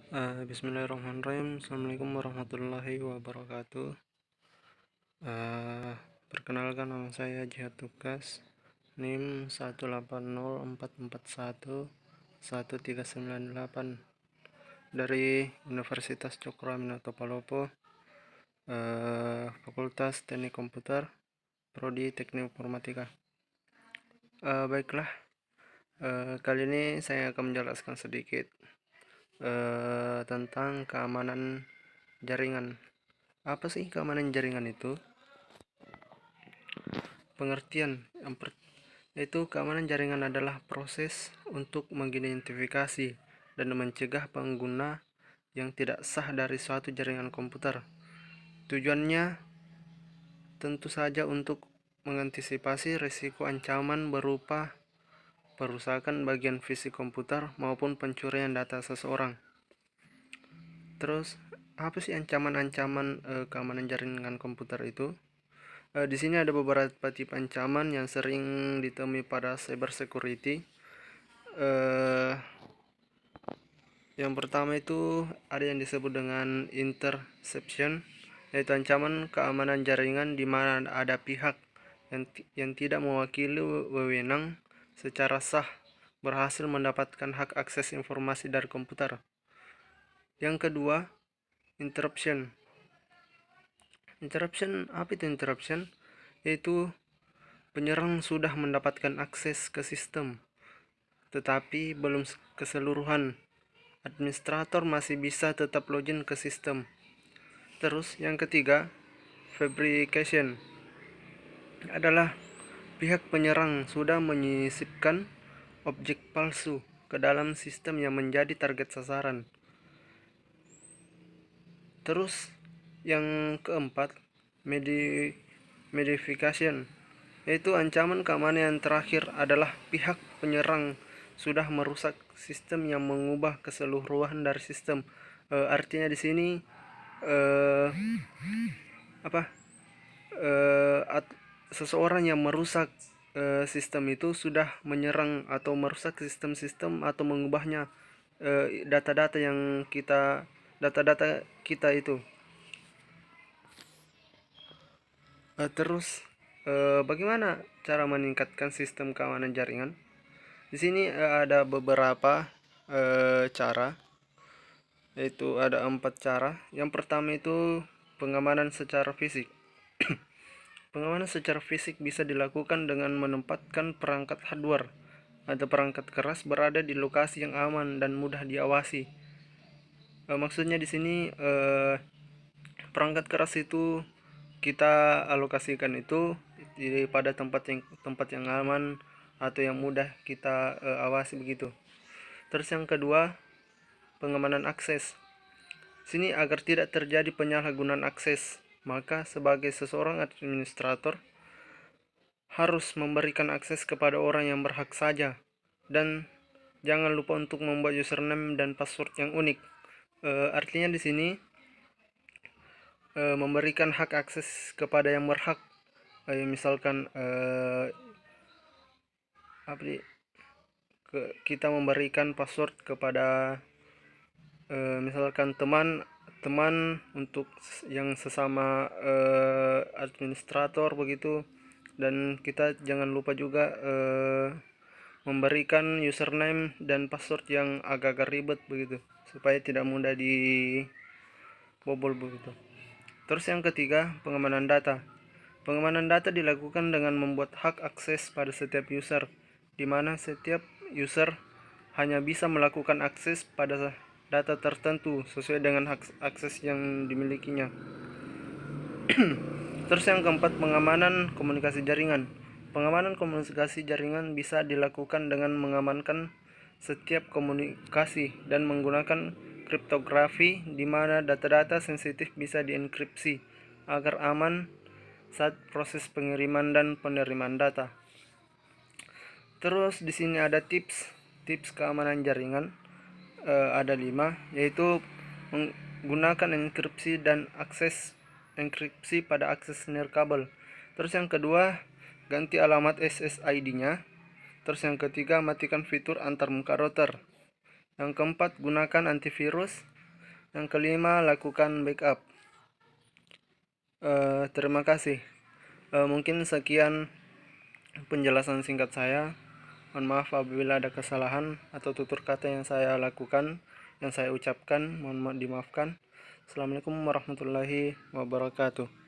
Bismillahirrahmanirrahim. Assalamualaikum warahmatullahi wabarakatuh. Eh, Perkenalkan, nama saya Jihad Tugas, NIM 18044113998 dari Universitas Cokro Aminoto Palopo, Fakultas Teknik Komputer, Prodi Teknik Informatika. Baiklah, kali ini saya akan menjelaskan sedikit tentang keamanan jaringan. Apa sih keamanan jaringan itu? Pengertian yaitu keamanan jaringan adalah proses untuk mengidentifikasi dan mencegah pengguna yang tidak sah dari suatu jaringan komputer. Tujuannya tentu saja untuk mengantisipasi risiko ancaman berupa perusakan bagian fisik komputer maupun pencurian data seseorang. Terus, apa sih ancaman-ancaman keamanan jaringan komputer itu? Di sini ada beberapa tipe ancaman yang sering ditemui pada cyber security. Yang pertama itu ada yang disebut dengan interception, yaitu ancaman keamanan jaringan di mana ada pihak yang tidak mewakili wewenang secara sah berhasil mendapatkan hak akses informasi dari komputer. Yang kedua, interruption. Apa itu interruption? Yaitu penyerang sudah mendapatkan akses ke sistem, tetapi belum keseluruhan. Administrator masih bisa tetap login ke sistem. Terus yang ketiga, fabrication adalah pihak penyerang sudah menyisipkan objek palsu ke dalam sistem yang menjadi target sasaran. Terus yang keempat, modification, yaitu ancaman keamanan yang terakhir adalah pihak penyerang sudah merusak sistem yang mengubah keseluruhan dari sistem. Artinya di sini seseorang yang merusak sistem itu sudah menyerang atau merusak sistem-sistem atau mengubahnya, data-data kita itu. Terus bagaimana cara meningkatkan sistem keamanan jaringan? Di sini ada beberapa cara, yaitu ada 4 cara. Yang pertama itu pengamanan secara fisik. Pengamanan secara fisik bisa dilakukan dengan menempatkan perangkat hardware atau perangkat keras berada di lokasi yang aman dan mudah diawasi. Maksudnya di sini perangkat keras itu kita alokasikan itu pada tempat yang aman atau yang mudah kita awasi begitu. Terus yang kedua, pengamanan akses. Sini agar tidak terjadi penyalahgunaan akses, maka sebagai seseorang administrator harus memberikan akses kepada orang yang berhak saja, dan jangan lupa untuk membuat username dan password yang unik. Artinya di sini memberikan hak akses kepada yang berhak. Misalkan kita memberikan password kepada misalkan teman untuk yang sesama administrator begitu, dan kita jangan lupa juga memberikan username dan password yang agak-agak ribet begitu supaya tidak mudah dibobol begitu. Terus yang ketiga, pengamanan data. Pengamanan data dilakukan dengan membuat hak akses pada setiap user, di mana setiap user hanya bisa melakukan akses pada data tertentu sesuai dengan hak akses yang dimilikinya. Terus yang keempat, pengamanan komunikasi jaringan. Pengamanan komunikasi jaringan bisa dilakukan dengan mengamankan setiap komunikasi dan menggunakan kriptografi, di mana data-data sensitif bisa dienkripsi agar aman saat proses pengiriman dan penerimaan data. Terus di sini ada tips keamanan jaringan, ada 5, yaitu menggunakan enkripsi dan akses enkripsi pada akses nirkabel. Terus yang kedua, ganti alamat SSID-nya. Terus yang ketiga, matikan fitur antarmuka router. Yang keempat, gunakan antivirus Yang kelima, lakukan backup. Terima kasih. Mungkin sekian penjelasan singkat saya. Mohon maaf apabila ada kesalahan atau tutur kata yang saya lakukan, yang saya ucapkan, mohon dimaafkan. Assalamualaikum warahmatullahi wabarakatuh.